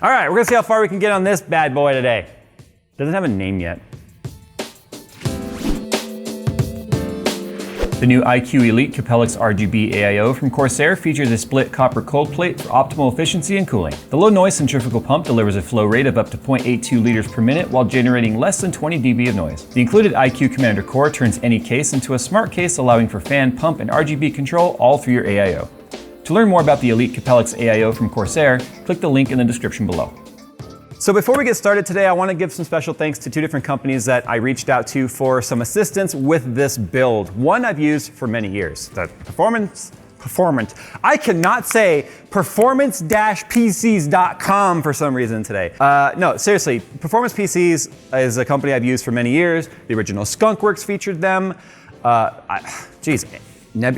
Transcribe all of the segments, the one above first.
All right, we're gonna see how far we can get on this bad boy today. Doesn't have a name yet. The new IQ Elite Capellix RGB AIO from Corsair features a split copper cold plate for optimal efficiency and cooling. The low noise centrifugal pump delivers a flow rate of up to 0.82 liters per minute while generating less than 20 dB of noise. The included IQ Commander core turns any case into a smart case, allowing for fan, pump, and RGB control all through your AIO. To learn more about the Elite Capellix AIO from Corsair, click the link in the description below. So before we get started today, I want to give some special thanks to two different companies that I reached out to for some assistance with this build. One I've used for many years, the performance, I cannot say performance-pcs.com for some reason today. No, seriously, Performance PCs is a company I've used for many years. The original Skunkworks featured them.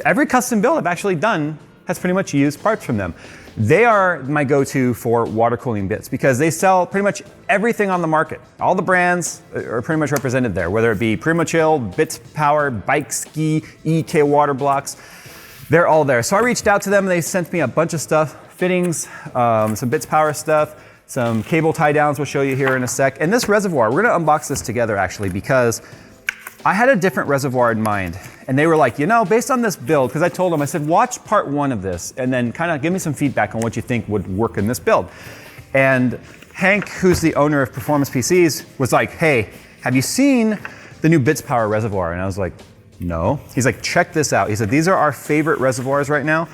Every custom build I've actually done has pretty much used parts from them. They are my go-to for water cooling bits because they sell pretty much everything on the market. All the brands are pretty much represented there, whether it be Primochill, Bits Power, Bike Ski, EK Water Blocks. They're all there. So I reached out to them and they sent me a bunch of stuff, fittings, some Bits Power stuff, some cable tie downs we'll show you here in a sec. And this reservoir, we're gonna unbox this together actually because I had a different reservoir in mind. And they were like, you know, based on this build, because I told them, I said, watch part one of this and then kind of give me some feedback on what you think would work in this build. And Hank, who's the owner of Performance PCs, was like, hey, have you seen the new Bits Power reservoir? And I was like, no. He's like, check this out. He said, these are our favorite reservoirs right now.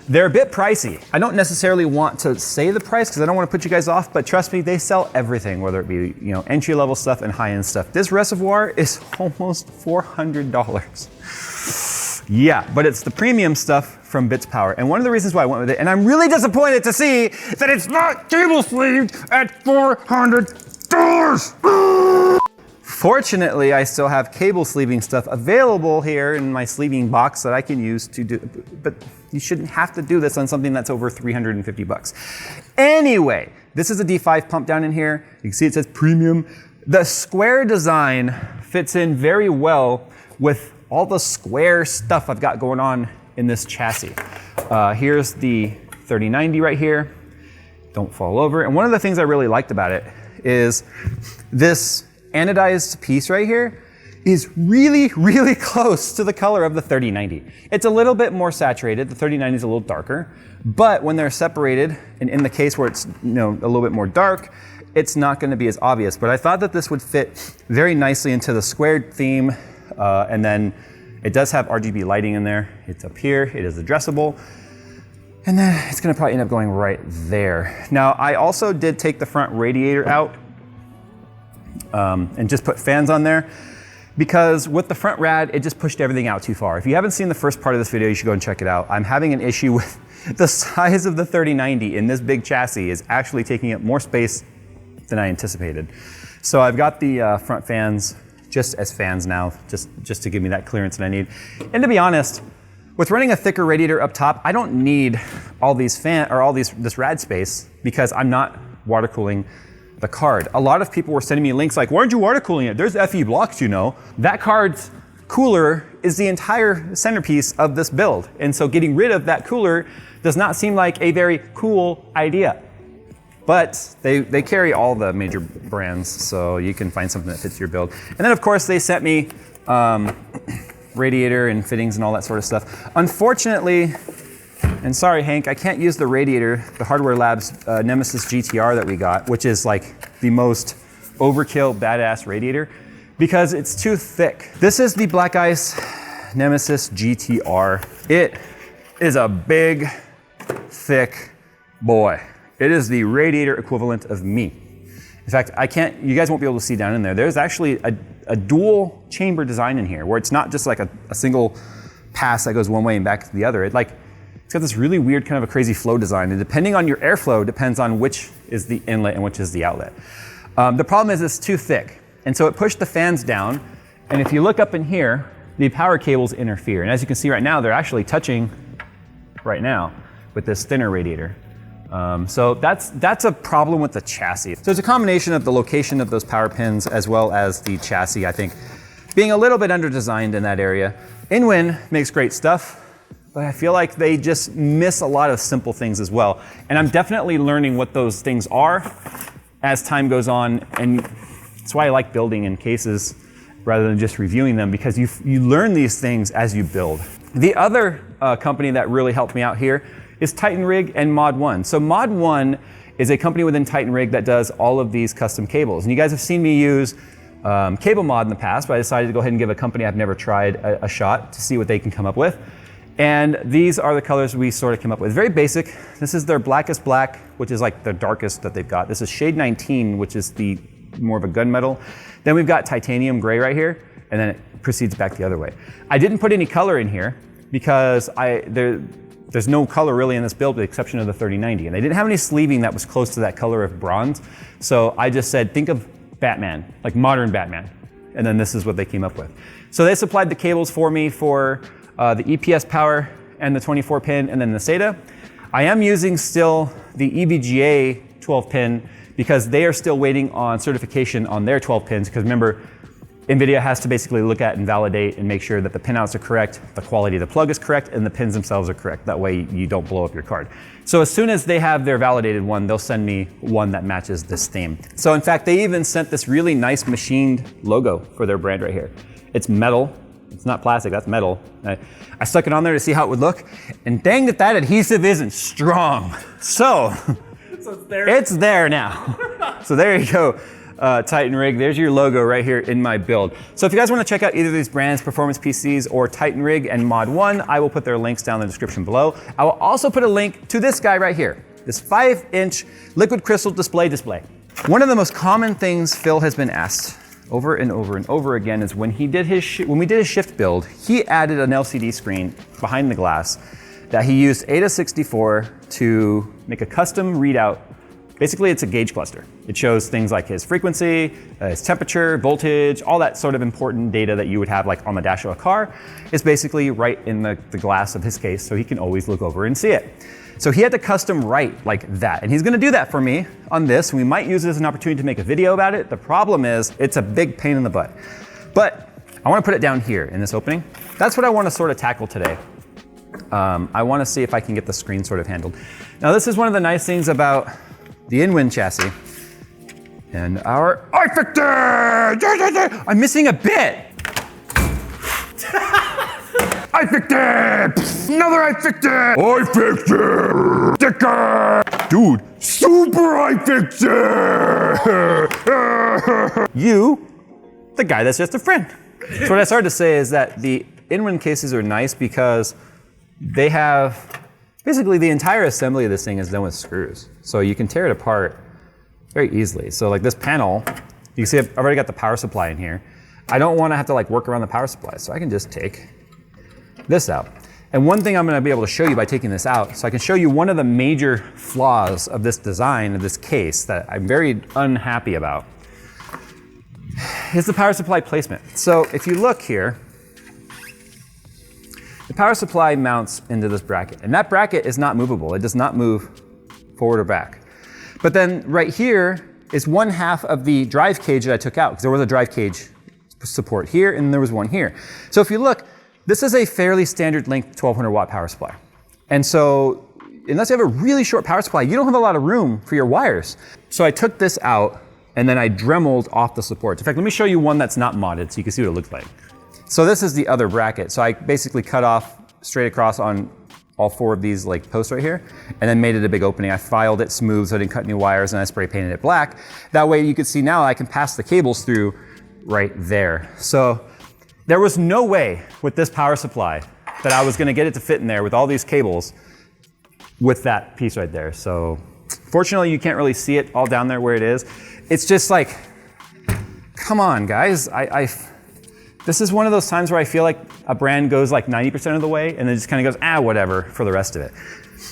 They're a bit pricey. I don't necessarily want to say the price because I don't want to put you guys off, but trust me, they sell everything, whether it be, you know, entry-level stuff and high-end stuff. This reservoir is almost $400. Yeah, but it's the premium stuff from Bits Power. And one of the reasons why I went with it, and I'm really disappointed to see that it's not cable sleeved at $400. Fortunately, I still have cable sleeving stuff available here in my sleeving box that I can use to do, but you shouldn't have to do this on something that's over 350 bucks. Anyway, this is a D5 pump down in here. You can see it says premium. The square design fits in very well with all the square stuff I've got going on in this chassis. Here's the 3090 right here. Don't fall over. And one of the things I really liked about it is this anodized piece right here is really, really close to the color of the 3090. It's a little bit more saturated. The 3090 is a little darker, but when they're separated, and in the case where it's, you know, a little bit more dark, it's not going to be as obvious. But I thought that this would fit very nicely into the squared theme, and then it does have RGB lighting in there. It's up here. It is addressable. And then it's going to probably end up going right there. Now, I also did take the front radiator out and just put fans on there because with the front rad, it just pushed everything out too far. If you haven't seen the first part of this video, you should go and check it out. I'm having an issue with the size of the 3090 in this big chassis is actually taking up more space than I anticipated. So I've got the front fans just as fans now, just to give me that clearance that I need. And to be honest, with running a thicker radiator up top, I don't need all these this rad space because I'm not water cooling the card. A lot of people were sending me links like, why aren't you water cooling it? There's FE blocks, you know. That card's cooler is the entire centerpiece of this build. And so getting rid of that cooler does not seem like a very cool idea. But they carry all the major brands, so you can find something that fits your build. And then of course they sent me radiator and fittings and all that sort of stuff. Unfortunately, and sorry Hank, I can't use the radiator, the Hardware Labs Nemesis GTR that we got, which is like the most overkill badass radiator because it's too thick. This is the Black Ice Nemesis GTR. It is a big, thick boy. It is the radiator equivalent of me. In fact, you guys won't be able to see down in there. There's actually a dual chamber design in here where it's not just like a single pass that goes one way and back to the other. It's got this really weird kind of a crazy flow design, and depending on your airflow depends on which is the inlet and which is the outlet. The problem is it's too thick, and so it pushed the fans down, and if you look up in here, the power cables interfere, and as you can see right now, they're actually touching right now with this thinner radiator. So that's a problem with the chassis. So it's a combination of the location of those power pins as well as the chassis, I think, being a little bit under-designed in that area. Inwin makes great stuff. but I feel like they just miss a lot of simple things as well. And I'm definitely learning what those things are as time goes on, and that's why I like building in cases rather than just reviewing them, because you learn these things as you build. The other company that really helped me out here is Titan Rig and Mod 1. So Mod 1 is a company within Titan Rig that does all of these custom cables. And you guys have seen me use Cable Mod in the past, but I decided to go ahead and give a company I've never tried a shot to see what they can come up with. And these are the colors we sort of came up with. Very basic. This is their blackest black, which is like the darkest that they've got. This is shade 19, which is the more of a gunmetal. Then we've got titanium gray right here, and then it proceeds back the other way. I didn't put any color in here because there's no color really in this build with the exception of the 3090. And they didn't have any sleeving that was close to that color of bronze. So I just said, think of Batman, like modern Batman. And then this is what they came up with. So they supplied the cables for me for the EPS power and the 24 pin and then the SATA. I am using still the EVGA 12 pin because they are still waiting on certification on their 12 pins, because remember, NVIDIA has to basically look at and validate and make sure that the pinouts are correct, the quality of the plug is correct, and the pins themselves are correct. That way you don't blow up your card. So as soon as they have their validated one, they'll send me one that matches this theme. So in fact, they even sent this really nice machined logo for their brand right here. It's metal. It's not plastic, that's metal. I stuck it on there to see how it would look, and dang that adhesive isn't strong. So it's there now. So there you go. Titan Rig, there's your logo right here in my build. So if you guys want to check out either of these brands, Performance PCs or Titan Rig and Mod 1, I will put their links down in the description below. I will also put a link to this guy right here, this 5-inch liquid crystal display. One of the most common things Phil has been asked over and over and over again is when we did his shift build, he added an LCD screen behind the glass that he used AIDA64 to make a custom readout. Basically, it's a gauge cluster. It shows things like his frequency, his temperature, voltage, all that sort of important data that you would have like on the dash of a car is basically right in the glass of his case, so he can always look over and see it. So he had to custom write like that, and he's gonna do that for me on this. We might use it as an opportunity to make a video about it. The problem is, it's a big pain in the butt. But I wanna put it down here in this opening. That's what I wanna sort of tackle today. I wanna see if I can get the screen sort of handled. Now this is one of the nice things about the in-wind chassis and our iFixit! I'm missing a bit! iFixit! Another iFixit! iFixit! Sticker! Dude, super iFixit! You, the guy that's just a friend. So what I started to say is that the in-wind cases are nice because they have, basically the entire assembly of this thing is done with screws. So you can tear it apart very easily. So like this panel, you can see I've already got the power supply in here. I don't want to have to like work around the power supply, so I can just take this out. And one thing I'm going to be able to show you by taking this out, so I can show you one of the major flaws of this design, of this case, that I'm very unhappy about, is the power supply placement. So if you look here, the power supply mounts into this bracket, and that bracket is not movable. It does not move forward or back. But then right here is 1/2 of the drive cage that I took out, because there was a drive cage support here and there was one here. So if you look, this is a fairly standard length 1200 watt power supply. And so unless you have a really short power supply, you don't have a lot of room for your wires. So I took this out and then I dremeled off the supports. In fact, let me show you one that's not modded so you can see what it looks like. So this is the other bracket. So I basically cut off straight across on all 4 of these like posts right here, and then made it a big opening. I filed it smooth so I didn't cut any wires, and I spray painted it black. That way you can see now I can pass the cables through right there. So there was no way with this power supply that I was gonna get it to fit in there with all these cables with that piece right there. So fortunately you can't really see it all down there where it is. It's just like, come on guys. This is one of those times where I feel like a brand goes like 90% of the way and then just kind of goes, whatever, for the rest of it.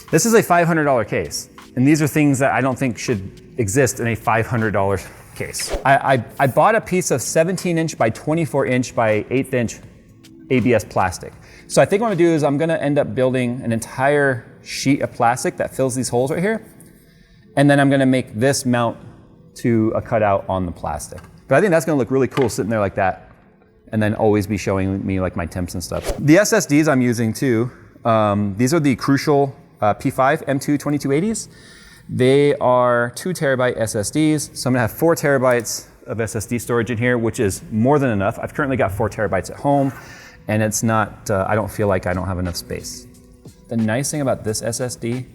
This is a $500 case. And these are things that I don't think should exist in a $500 case. I bought a piece of 17-inch by 24-inch by 1/8-inch ABS plastic. So I think what I'm gonna do is I'm gonna end up building an entire sheet of plastic that fills these holes right here. And then I'm gonna make this mount to a cutout on the plastic. But I think that's gonna look really cool sitting there like that, and then always be showing me like my temps and stuff. The SSDs I'm using too These are the Crucial P5 M2 2280s. They are 2 terabyte SSDs. So I'm gonna have 4 terabytes of SSD storage in here, which is more than enough. I've currently got 4 terabytes at home, and it's not, I don't feel like I don't have enough space. The nice thing about this SSD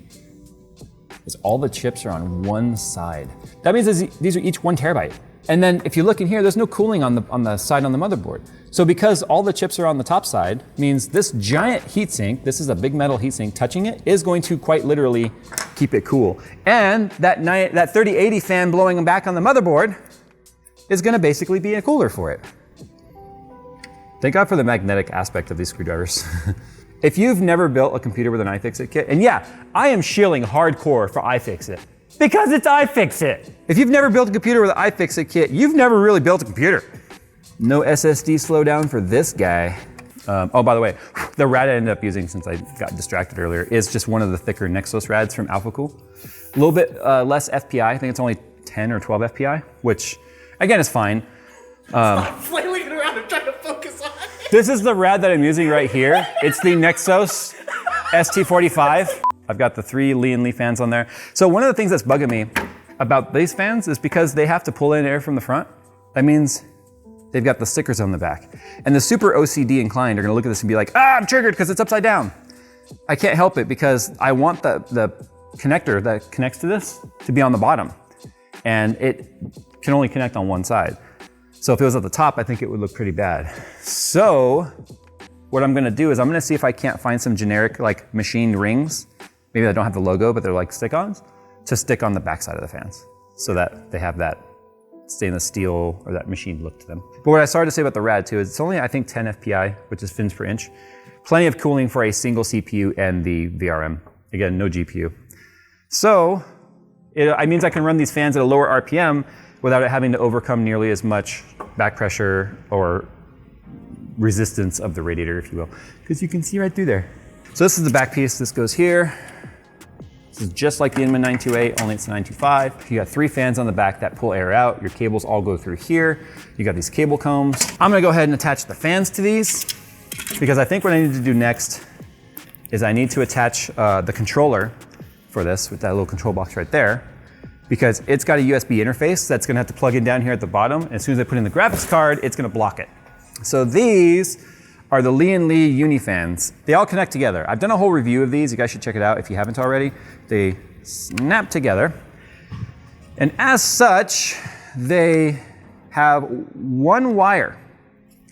is all the chips are on one side. That means these are each 1 terabyte. And then if you look in here, there's no cooling on the side on the motherboard. So because all the chips are on the top side, means this giant heatsink, this is a big metal heatsink, touching it is going to quite literally keep it cool. And that 3080 fan blowing back on the motherboard is gonna basically be a cooler for it. Thank God for the magnetic aspect of these screwdrivers. If you've never built a computer with an iFixit kit, and yeah, I am shilling hardcore for iFixit, because it's iFixit. If you've never built a computer with an iFixit kit, you've never really built a computer. No SSD slowdown for this guy. Oh, by the way, the rad I ended up using, since I got distracted earlier, is just one of the thicker Nexos rads from AlphaCool. A little bit less FPI, I think it's only 10 or 12 FPI, which again is fine. Stop flailing it around and trying to focus on it. This is the rad that I'm using right here. It's the Nexos ST45. I've got the 3 Lee & Lee fans on there. So one of the things that's bugging me about these fans is because they have to pull in air from the front. That means they've got the stickers on the back. And the super OCD inclined are gonna look at this and be like, ah, I'm triggered because it's upside down. I can't help it because I want the connector that connects to this to be on the bottom. And it can only connect on one side. So if it was at the top, I think it would look pretty bad. So what I'm gonna do is I'm gonna see if I can't find some generic like machined rings, maybe that don't have the logo, but they're like stick-ons, to stick on the backside of the fans so that they have that stainless steel or that machined look to them. But what I started to say about the rad too is it's only, I think, 10 FPI, which is fins per inch. Plenty of cooling for a single CPU and the VRM. Again, no GPU. So it means I can run these fans at a lower RPM without it having to overcome nearly as much back pressure or resistance of the radiator, if you will, because you can see right through there. So this is the back piece. This goes here. This is just like the Inman 928, only it's a 925. You got 3 fans on the back that pull air out. Your cables all go through here. You got these cable combs. I'm gonna go ahead and attach the fans to these because I think what I need to do next is I need to attach the controller for this with that little control box right there, because it's got a USB interface that's gonna have to plug in down here at the bottom. And as soon as I put in the graphics card, it's gonna block it. So these are the Lee & Lee Unifans. They all connect together. I've done a whole review of these. You guys should check it out if you haven't already. They snap together. And as such, they have one wire.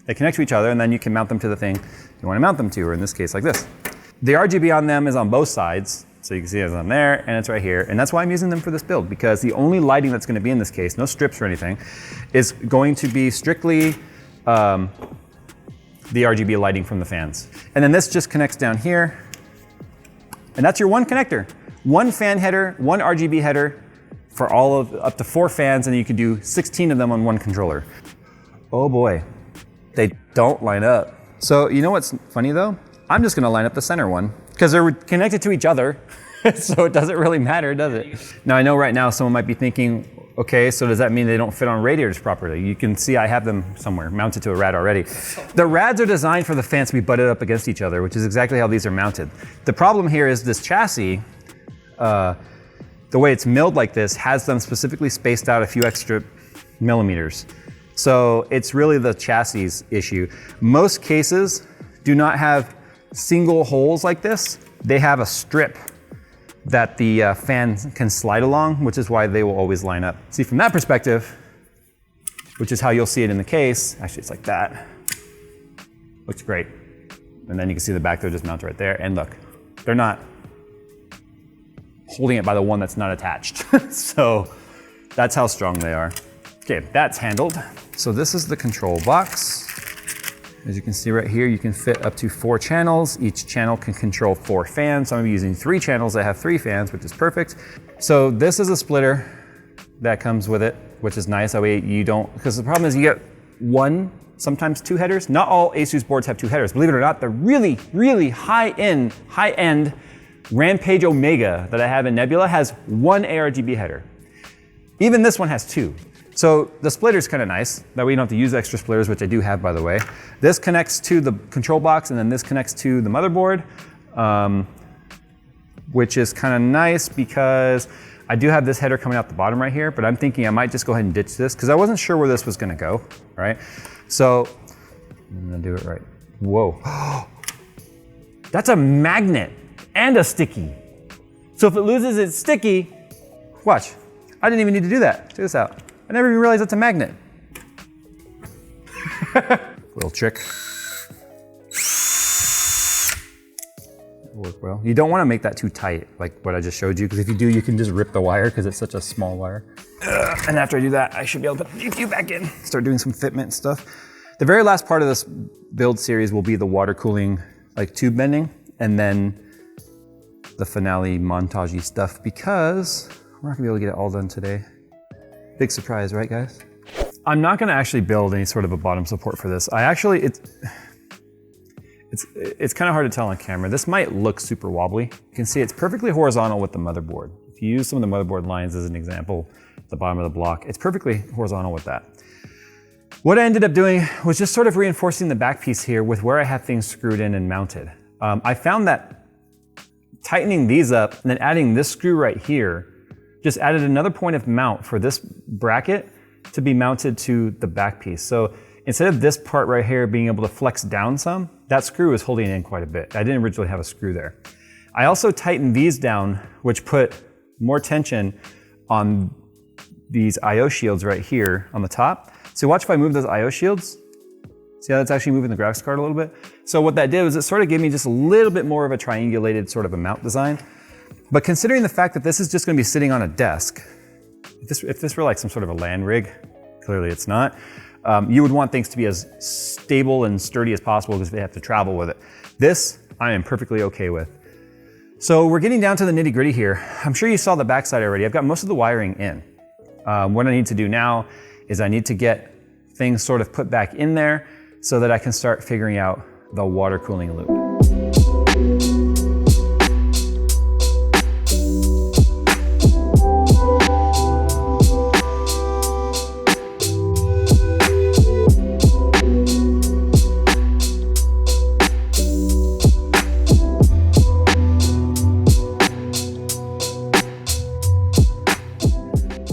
They connect to each other, and then you can mount them to the thing you wanna mount them to, or in this case, like this. The RGB on them is on both sides. So you can see it's on there and it's right here. And that's why I'm using them for this build, because the only lighting that's gonna be in this case, no strips or anything, is going to be strictly the RGB lighting from the fans. And then this just connects down here. And that's your one connector. One fan header, one RGB header for all of up to 4 fans, and you can do 16 of them on one controller. Oh boy, they don't line up. So you know what's funny though? I'm just gonna line up the center one because they're connected to each other. So it doesn't really matter, does it? Now I know right now someone might be thinking, okay, so does that mean they don't fit on radiators properly? You can see I have them somewhere mounted to a rad already. The rads are designed for the fans to be butted up against each other, which is exactly how these are mounted. The problem here is this chassis, the way it's milled like this, has them specifically spaced out a few extra millimeters. So it's really the chassis issue. Most cases do not have single holes like this. They have a strip that the fan can slide along, which is why they will always line up. See, from that perspective, which is how you'll see it in the case, actually it's like that. Looks great. And then you can see the back, they're just mounted right there. And look, they're not holding it by the one that's not attached. So that's how strong they are. Okay, that's handled. So this is the control box. As you can see right here, you can fit up to 4 channels. Each channel can control 4 fans. So I'm using 3 channels that have 3 fans, which is perfect. So this is a splitter that comes with it, which is nice. That way you don't, because the problem is you get 1, sometimes 2 headers. Not all ASUS boards have 2 headers. Believe it or not, the really, really high-end Rampage Omega that I have in Nebula has 1 ARGB header. Even this one has 2. So the splitter's kind of nice, that way you don't have to use extra splitters, which I do have, by the way. This connects to the control box, and then this connects to the motherboard. which is kind of nice because I do have this header coming out the bottom right here, but I'm thinking I might just go ahead and ditch this because I wasn't sure where this was gonna go, right? So I'm gonna do it right. Whoa. That's a magnet and a sticky. So if it loses its sticky, watch. I didn't even need to do that. Check this out. I never even realized it's a magnet. Little trick. Work well. You don't want to make that too tight, like what I just showed you, because if you do, you can just rip the wire because it's such a small wire. And after I do that, I should be able to put the GPU back in, start doing some fitment stuff. The very last part of this build series will be the water cooling, like tube bending, and then the finale montagey stuff, because we're not gonna be able to get it all done today. Big surprise, right guys? I'm not gonna actually build any sort of a bottom support for this. It's kind of hard to tell on camera. This might look super wobbly. You can see it's perfectly horizontal with the motherboard. If you use some of the motherboard lines as an example, at the bottom of the block, it's perfectly horizontal with that. What I ended up doing was just sort of reinforcing the back piece here with where I have things screwed in and mounted. I found that tightening these up and then adding this screw right here just added another point of mount for this bracket to be mounted to the back piece. So instead of this part right here being able to flex down some, that screw is holding in quite a bit. I didn't originally have a screw there. I also tightened these down, which put more tension on these IO shields right here on the top. So watch if I move those IO shields. See how that's actually moving the graphics card a little bit? So what that did was it sort of gave me just a little bit more of a triangulated sort of a mount design. But considering the fact that this is just gonna be sitting on a desk, if this were like some sort of a LAN rig, clearly it's not, you would want things to be as stable and sturdy as possible because they have to travel with it. This, I am perfectly okay with. So we're getting down to the nitty gritty here. I'm sure you saw the backside already. I've got most of the wiring in. What I need to do now is I need to get things sort of put back in there so that I can start figuring out the water cooling loop.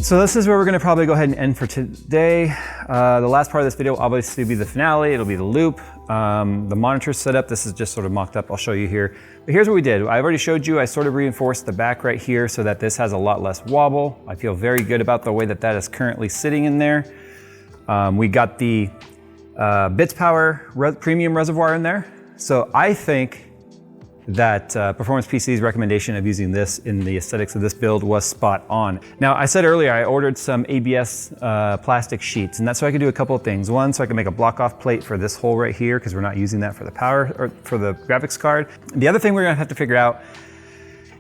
So this is where we're gonna probably go ahead and end for today. The last part of this video will obviously be the finale, it'll be the loop. The monitor setup, this is just sort of mocked up, I'll show you here. But here's what we did. I've already showed you, I sort of reinforced the back right here so that this has a lot less wobble. I feel very good about the way that that is currently sitting in there. We got the Bits Power premium reservoir in there. So I think that Performance PC's recommendation of using this in the aesthetics of this build was spot on. Now, I said earlier I ordered some ABS plastic sheets, and that's so I could do a couple of things. One, so I can make a block-off plate for this hole right here, because we're not using that for the power or for the graphics card. The other thing we're gonna have to figure out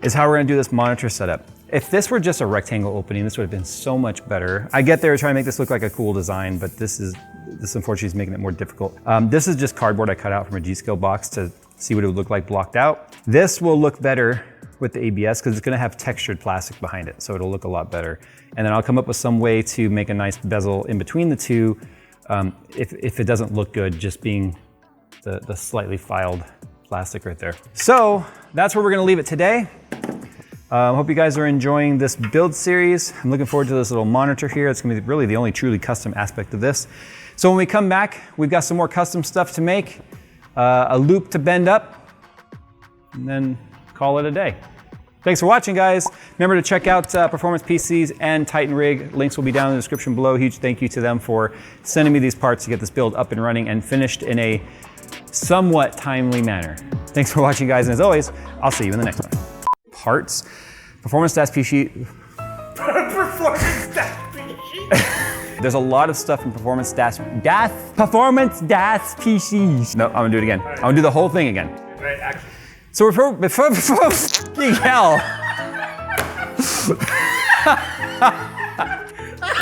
is how we're gonna do this monitor setup. If this were just a rectangle opening, this would have been so much better. I get there trying to make this look like a cool design, but this unfortunately is making it more difficult. This is just cardboard I cut out from a G-Skill box to see what it would look like blocked out. This will look better with the ABS because it's gonna have textured plastic behind it, so it'll look a lot better. And then I'll come up with some way to make a nice bezel in between the two if it doesn't look good, just being the slightly filed plastic right there. So that's where we're gonna leave it today. Hope you guys are enjoying this build series. I'm looking forward to this little monitor here. It's gonna be really the only truly custom aspect of this. So when we come back, we've got some more custom stuff to make, a loop to bend up, and then call it a day. Thanks for watching, guys. Remember to check out Performance PCs and Titan Rig. Links will be down in the description below. Huge thank you to them for sending me these parts to get this build up and running and finished in a somewhat timely manner. Thanks for watching, guys, and as always, I'll see you in the next one. Parts, Performance-PC. Performance-PC. There's a lot of stuff in Performance-PCs. No, I'm gonna do it again. I'm gonna do the whole thing again. Right, action. So before hell.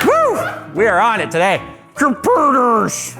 Woo! We are on it today. Computers!